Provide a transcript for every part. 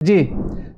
जी,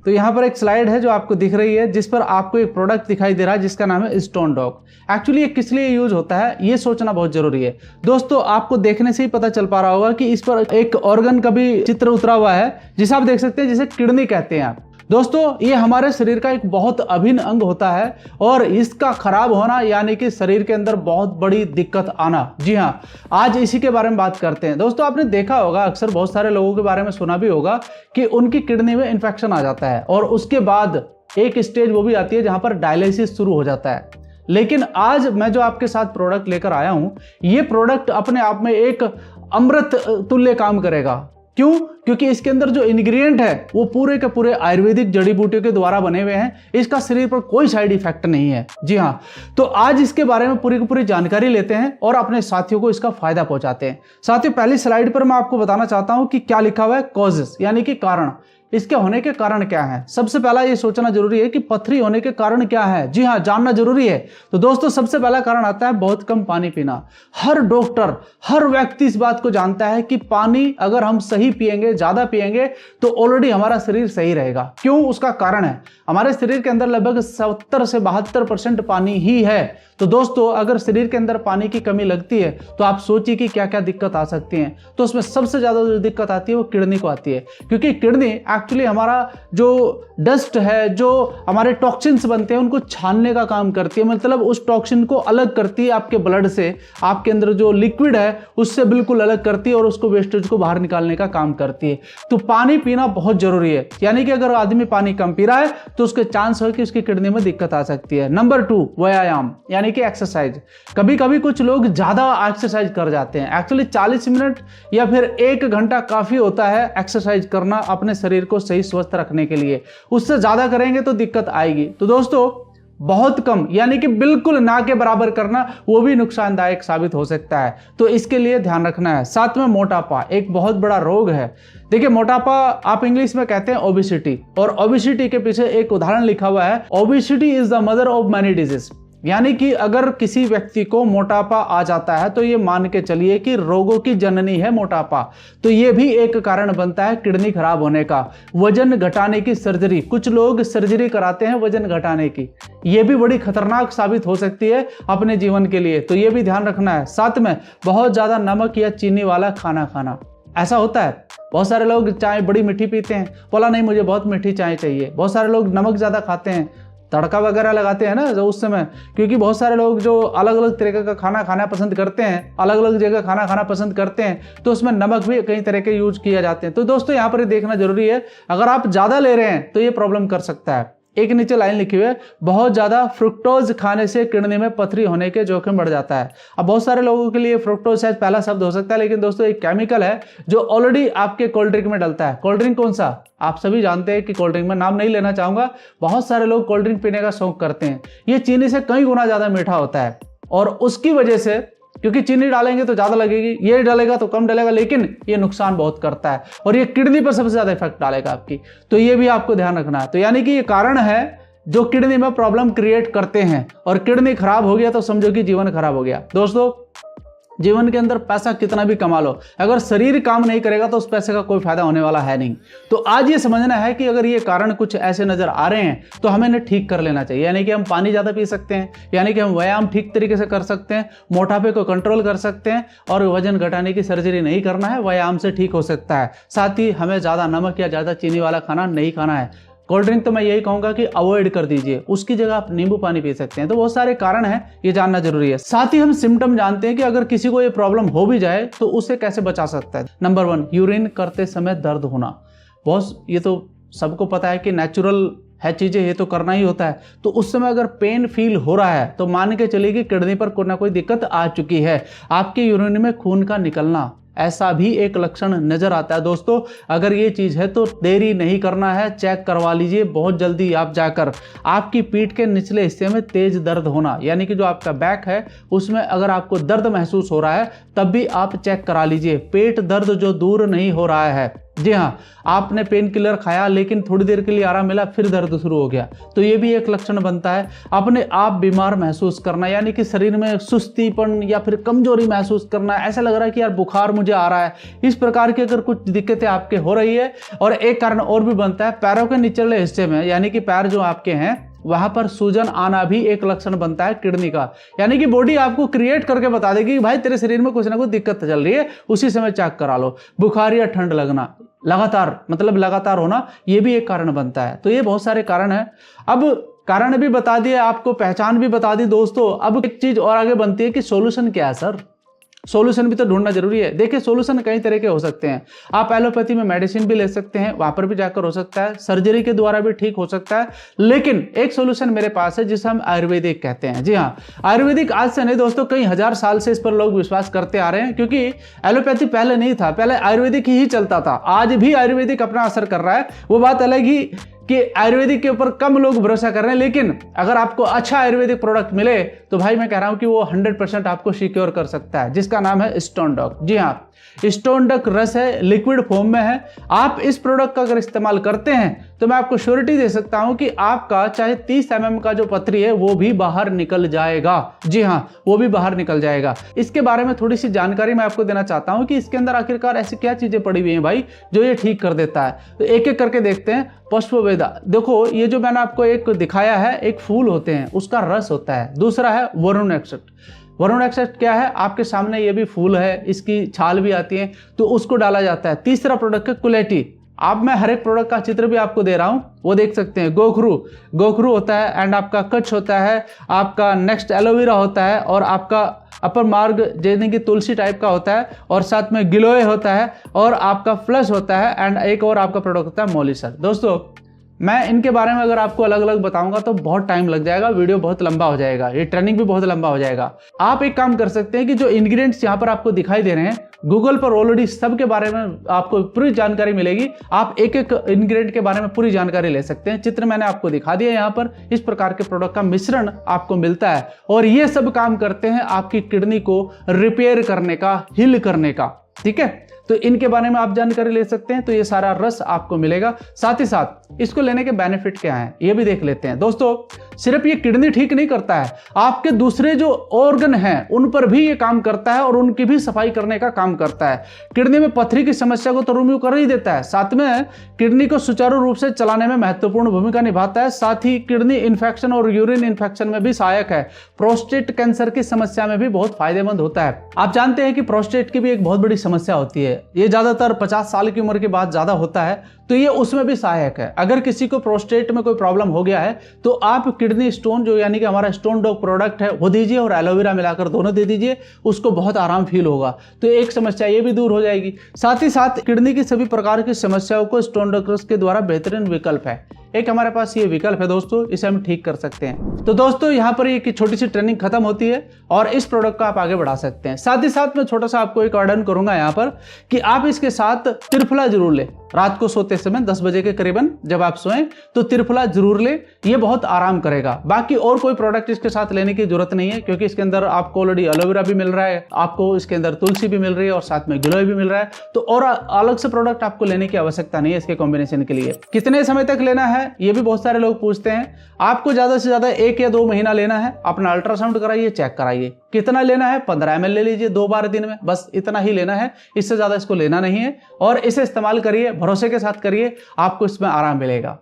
तो यहाँ पर एक स्लाइड है जो आपको दिख रही है, जिस पर आपको एक प्रोडक्ट दिखाई दे रहा है जिसका नाम है स्टोन डॉग। एक्चुअली ये किस लिए यूज होता है ये सोचना बहुत जरूरी है। दोस्तों आपको देखने से ही पता चल पा रहा होगा कि इस पर एक ऑर्गन का भी चित्र उतरा हुआ है, जिसे आप देख सकते हैं, जिसे किडनी कहते हैं आप। दोस्तों ये हमारे शरीर का एक बहुत अभिन्न अंग होता है और इसका खराब होना यानी कि शरीर के अंदर बहुत बड़ी दिक्कत आना। जी हाँ, आज इसी के बारे में बात करते हैं। दोस्तों आपने देखा होगा, अक्सर बहुत सारे लोगों के बारे में सुना भी होगा कि उनकी किडनी में इन्फेक्शन आ जाता है और उसके बाद एक स्टेज वो भी आती है जहां पर डायलिसिस शुरू हो जाता है। लेकिन आज मैं जो आपके साथ प्रोडक्ट लेकर आया हूं, ये प्रोडक्ट अपने आप में एक अमृत तुल्य काम करेगा। क्यों? क्योंकि इसके अंदर जो इंग्रेडिएंट है वो पूरे के पूरे आयुर्वेदिक जड़ी बूटियों के द्वारा बने हुए हैं। इसका शरीर पर कोई साइड इफेक्ट नहीं है। जी हाँ, तो आज इसके बारे में पूरी की पूरी जानकारी लेते हैं और अपने साथियों को इसका फायदा पहुंचाते हैं। साथियों पहली स्लाइड पर मैं आपको बताना चाहता हूं कि क्या लिखा हुआ है, कॉजेस यानी कि कारण। इसके होने के कारण क्या है? सबसे पहला ये सोचना जरूरी है कि पथरी होने के कारण क्या है। जी हाँ, जानना जरूरी है। तो दोस्तों सबसे पहला कारण आता है बहुत कम पानी पीना। हर डॉक्टर, हर व्यक्ति इस बात को जानता है कि पानी अगर हम सही पिएंगे, ज्यादा पिएंगे, तो ऑलरेडी हमारा शरीर सही रहेगा। क्यों? उसका कारण है हमारे शरीर के अंदर लगभग 70 से 72% पानी ही है। तो दोस्तों अगर शरीर के अंदर पानी की कमी लगती है तो आप सोचिए कि क्या क्या दिक्कत आ सकती है। तो उसमें सबसे ज्यादा जो दिक्कत आती है वो किडनी को आती है, क्योंकि किडनी एक्चुअली हमारा जो डस्ट है, जो हमारे टॉक्सिन्स बनते हैं, उनको छानने का काम करती है। मतलब उस टॉक्सिन को अलग करती है आपके ब्लड से, आपके अंदर जो लिक्विड है उससे बिल्कुल अलग करती है और उसको वेस्टेज को बाहर निकालने का काम करती है। तो पानी पीना बहुत जरूरी है। यानी कि अगर आदमी पानी कम पी रहा है तो उसके चांस हो कि उसकी किडनी में दिक्कत आ सकती है। नंबर 2, व्यायाम यानी कि एक्सरसाइज। कभी कभी कुछ लोग ज्यादा एक्सरसाइज कर जाते हैं। एक्चुअली 40 मिनट या फिर 1 घंटा काफी होता है एक्सरसाइज करना अपने शरीर को सही स्वस्थ रखने के लिए। उससे ज्यादा करेंगे तो दिक्कत आएगी। तो दोस्तों बहुत कम यानी कि बिल्कुल ना के बराबर करना वो भी नुकसानदायक साबित हो सकता है। तो इसके लिए ध्यान रखना है। साथ में मोटापा एक बहुत बड़ा रोग है। देखिए मोटापा आप इंग्लिश में कहते हैं ओबेसिटी, और ओबेसिटी के पीछे एक उदाहरण लिखा हुआ है, obesity is the mother of many disease. यानी कि अगर किसी व्यक्ति को मोटापा आ जाता है तो ये मान के चलिए कि रोगों की जननी है मोटापा। तो ये भी एक कारण बनता है किडनी खराब होने का। वजन घटाने की सर्जरी, कुछ लोग सर्जरी कराते हैं वजन घटाने की, ये भी बड़ी खतरनाक साबित हो सकती है अपने जीवन के लिए। तो ये भी ध्यान रखना है। साथ में बहुत ज्यादा नमक या चीनी वाला खाना खाना। ऐसा होता है बहुत सारे लोग चाय बड़ी मीठी पीते हैं, बोला नहीं मुझे बहुत मीठी चाय चाहिए। बहुत सारे लोग नमक ज्यादा खाते हैं, तड़का वगैरह लगाते हैं ना जो उस समय, क्योंकि बहुत सारे लोग जो अलग अलग तरीके का खाना खाना पसंद करते हैं, अलग अलग जगह खाना खाना पसंद करते हैं, तो उसमें नमक भी कई तरह के यूज किया जाते हैं। तो दोस्तों यहाँ पर ये देखना जरूरी है, अगर आप ज्यादा ले रहे हैं तो ये प्रॉब्लम कर सकता है। एक नीचे लाइन लिखी हुई है, बहुत ज्यादा फ्रुक्टोज खाने से किडनी में पथरी होने के जोखिम बढ़ जाता है। अब बहुत सारे लोगों के लिए फ्रुक्टोज शायद पहला शब्द हो सकता है, लेकिन दोस्तों एक केमिकल है जो ऑलरेडी आपके कोल्ड ड्रिंक में डलता है। कोल्ड ड्रिंक कौन सा? आप सभी जानते हैं कि कोल्ड ड्रिंक में नाम नहीं लेना चाहूंगा, बहुत सारे लोग कोल्ड ड्रिंक पीने का शौक करते हैं। ये चीनी से कई गुना ज्यादा मीठा होता है और उसकी वजह से, क्योंकि चीनी डालेंगे तो ज्यादा लगेगी, ये डालेगा तो कम डालेगा, लेकिन ये नुकसान बहुत करता है और ये किडनी पर सबसे ज्यादा इफेक्ट डालेगा आपकी। तो ये भी आपको ध्यान रखना है। तो यानी कि ये कारण है जो किडनी में प्रॉब्लम क्रिएट करते हैं, और किडनी खराब हो गया तो समझो कि जीवन खराब हो गया। दोस्तों जीवन के अंदर पैसा कितना भी कमा लो, अगर शरीर काम नहीं करेगा तो उस पैसे का कोई फायदा होने वाला है नहीं। तो आज ये समझना है कि अगर ये कारण कुछ ऐसे नजर आ रहे हैं तो हमें इन्हें ठीक कर लेना चाहिए। यानी कि हम पानी ज्यादा पी सकते हैं, यानी कि हम व्यायाम ठीक तरीके से कर सकते हैं, मोटापे को कंट्रोल कर सकते हैं, और वजन घटाने की सर्जरी नहीं करना है, व्यायाम से ठीक हो सकता है। साथ ही हमें ज्यादा नमक या ज्यादा चीनी वाला खाना नहीं खाना है। कोल्ड ड्रिंक तो मैं यही कहूंगा कि अवॉइड कर दीजिए, उसकी जगह आप नींबू पानी पी सकते हैं। तो बहुत सारे कारण हैं, ये जानना जरूरी है। साथ ही हम सिम्टम जानते हैं कि अगर किसी को ये प्रॉब्लम हो भी जाए तो उसे कैसे बचा सकता है। नंबर 1, यूरिन करते समय दर्द होना। बहुत ये तो सबको पता है कि नेचुरल है चीजें, ये तो करना ही होता है। तो उस समय अगर पेन फील हो रहा है तो मान के चलिए कि किडनी पर कोई ना कोई दिक्कत आ चुकी है। आपके यूरिन में खून का निकलना, ऐसा भी एक लक्षण नजर आता है। दोस्तों अगर ये चीज है तो देरी नहीं करना है, चेक करवा लीजिए बहुत जल्दी आप जाकर। आपकी पीठ के निचले हिस्से में तेज दर्द होना, यानी कि जो आपका बैक है उसमें अगर आपको दर्द महसूस हो रहा है तब भी आप चेक करा लीजिए। पेट दर्द जो दूर नहीं हो रहा है, जी हाँ, आपने पेन किलर खाया लेकिन थोड़ी देर के लिए आराम मिला, फिर दर्द शुरू हो गया, तो ये भी एक लक्षण बनता है। अपने आप बीमार महसूस करना, यानी कि शरीर में सुस्तीपन या फिर कमजोरी महसूस करना, ऐसा लग रहा है कि यार बुखार मुझे आ रहा है, इस प्रकार की अगर कुछ दिक्कतें आपके हो रही है। और एक कारण और भी बनता है, पैरों के निचले हिस्से में, यानी कि पैर जो आपके हैं वहां पर सूजन आना भी एक लक्षण बनता है किडनी का। यानी कि बॉडी आपको क्रिएट करके बता देगी कि भाई तेरे शरीर में कुछ ना कुछ दिक्कत चल रही है, उसी समय चेक करा लो। बुखार या ठंड लगना लगातार होना, यह भी एक कारण बनता है। तो ये बहुत सारे कारण हैं। अब कारण भी बता दिए आपको, पहचान भी बता दी दोस्तों। अब एक चीज और आगे बनती है कि सॉल्यूशन क्या है सर। सॉल्यूशन भी तो ढूंढना जरूरी है। देखिए सॉल्यूशन कई तरह के हो सकते हैं। आप एलोपैथी में मेडिसिन भी ले सकते हैं, वहां पर भी जाकर हो सकता है, सर्जरी के द्वारा भी ठीक हो सकता है। लेकिन एक सॉल्यूशन मेरे पास है जिसे हम आयुर्वेदिक कहते हैं। जी हाँ, आयुर्वेदिक आज से नहीं दोस्तों, कई हजार साल से इस पर लोग विश्वास करते आ रहे हैं, क्योंकि एलोपैथी पहले नहीं था, पहले आयुर्वेदिक ही चलता था। आज भी आयुर्वेदिक अपना असर कर रहा है, वो बात अलग ही कि आयुर्वेदिक के ऊपर कम लोग भरोसा कर रहे हैं। लेकिन अगर आपको अच्छा आयुर्वेदिक प्रोडक्ट मिले तो भाई मैं कह रहा हूं कि वो 100% आपको सिक्योर कर सकता है, जिसका नाम है स्टोन डॉक। जी हाँ, स्टोन डॉक रस है, लिक्विड फॉर्म में है। आप इस प्रोडक्ट का अगर इस्तेमाल करते हैं तो मैं आपको श्योरिटी दे सकता हूं कि आपका चाहे 30 mm का जो पथरी है वो भी बाहर निकल जाएगा। जी हाँ, वो भी बाहर निकल जाएगा। इसके बारे में थोड़ी सी जानकारी मैं आपको देना चाहता हूं कि इसके अंदर आखिरकार ऐसी क्या चीजें पड़ी हुई हैं भाई जो ये ठीक कर देता है। तो एक एक करके देखते हैं। पुष्पवेदा, देखो ये जो मैंने आपको एक दिखाया है, एक फूल होते हैं उसका रस होता है। दूसरा है वरुण एक्सट्रैक्ट। वरुण एक्सट्रैक्ट क्या है, आपके सामने ये भी फूल है, इसकी छाल भी आती है, तो उसको डाला जाता है। तीसरा प्रोडक्ट है कुलेटी। आप मैं हर एक प्रोडक्ट का चित्र भी आपको दे रहा हूं, वो देख सकते हैं। गोखरू होता है, एंड आपका कच्छ होता है, आपका नेक्स्ट एलोवेरा होता है, और आपका अपर मार्ग जैसे कि तुलसी टाइप का होता है, और साथ में गिलोय होता है, और आपका फ्लश होता है, एंड एक और आपका प्रोडक्ट होता है मोलिसर। दोस्तों मैं इनके बारे में अगर आपको अलग अलग बताऊंगा तो बहुत टाइम लग जाएगा, वीडियो बहुत लंबा हो जाएगा, ये ट्रेनिंग भी बहुत लंबा हो जाएगा। आप एक काम कर सकते हैं कि जो इंग्रेडिएंट्स यहाँ पर आपको दिखाई दे रहे हैं, गूगल पर ऑलरेडी सब के बारे में आपको पूरी जानकारी मिलेगी। आप एक एक इंग्रेडिएंट के बारे में पूरी जानकारी ले सकते हैं। चित्र मैंने आपको दिखा दिया यहाँ पर। इस प्रकार के प्रोडक्ट का मिश्रण आपको मिलता है, और ये सब काम करते हैं आपकी किडनी को रिपेयर करने का, हील करने का। ठीक है, तो इनके बारे में आप जानकारी ले सकते हैं। तो ये सारा रस आपको मिलेगा। साथ ही साथ इसको लेने के बेनिफिट क्या हैं ये भी देख लेते हैं। दोस्तों सिर्फ ये किडनी ठीक नहीं करता है, आपके दूसरे जो ऑर्गन हैं उन पर भी ये काम करता है, और उनकी भी सफाई करने का काम करता है। किडनी में पथरी की समस्या को तो रिमूव कर ही देता है, साथ में किडनी को सुचारू रूप से चलाने में महत्वपूर्ण भूमिका निभाता है। साथ ही किडनी इन्फेक्शन और यूरिन इन्फेक्शन में भी सहायक है। प्रोस्टेट कैंसर की समस्या में भी बहुत फायदेमंद होता है। आप जानते हैं कि प्रोस्टेट की भी एक बहुत बड़ी समस्या होती है, ये ज्यादातर 50 साल की उम्र के बाद ज्यादा होता है, तो ये उसमें भी सहायक है। अगर किसी को प्रोस्टेट में कोई प्रॉब्लम हो गया है तो आप किडनी स्टोन जो यानी कि हमारा स्टोन डॉक प्रोडक्ट है वो दीजिए, और एलोवेरा मिलाकर दोनों दे दीजिए, उसको बहुत आराम फील होगा। तो एक समस्या ये भी दूर हो जाएगी। साथ ही साथ किडनी की सभी प्रकार की समस्याओं को स्टोन डॉक रस के द्वारा बेहतरीन विकल्प है। एक हमारे पास ये विकल्प है दोस्तों, इसे हम ठीक कर सकते हैं। तो दोस्तों यहाँ पर एक छोटी सी ट्रेनिंग खत्म होती है और इस प्रोडक्ट को आप आगे बढ़ा सकते हैं। साथ ही साथ मैं छोटा सा आपको एक ऑर्डर करूंगा यहाँ पर कि आप इसके साथ त्रिफला जरूर लें। रात को सोते समय 10 बजे के करीबन जब आप सोएं तो त्रिफला जरूर लें, ये बहुत आराम करेगा। बाकी और कोई प्रोडक्ट इसके साथ लेने की जरूरत नहीं है, क्योंकि इसके अंदर आपको ऑलरेडी एलोवेरा भी मिल रहा है, आपको इसके अंदर तुलसी भी मिल रही है, और साथ में गिलोय भी मिल रहा है। तो और अलग से प्रोडक्ट आपको लेने की आवश्यकता नहीं है इसके कॉम्बिनेशन के लिए। कितने समय तक लेना है ये भी बहुत सारे लोग पूछते हैं। आपको ज्यादा से ज्यादा 1 या 2 महीना लेना है। अपना अल्ट्रासाउंड कराइए, चेक कराइए। कितना लेना है, 15 ml ले लीजिए 2 बार दिन में, बस इतना ही लेना है, इससे ज्यादा इसको लेना नहीं है। और इसे इस्तेमाल करिए, भरोसे के साथ करिए, आपको इसमें आराम मिलेगा।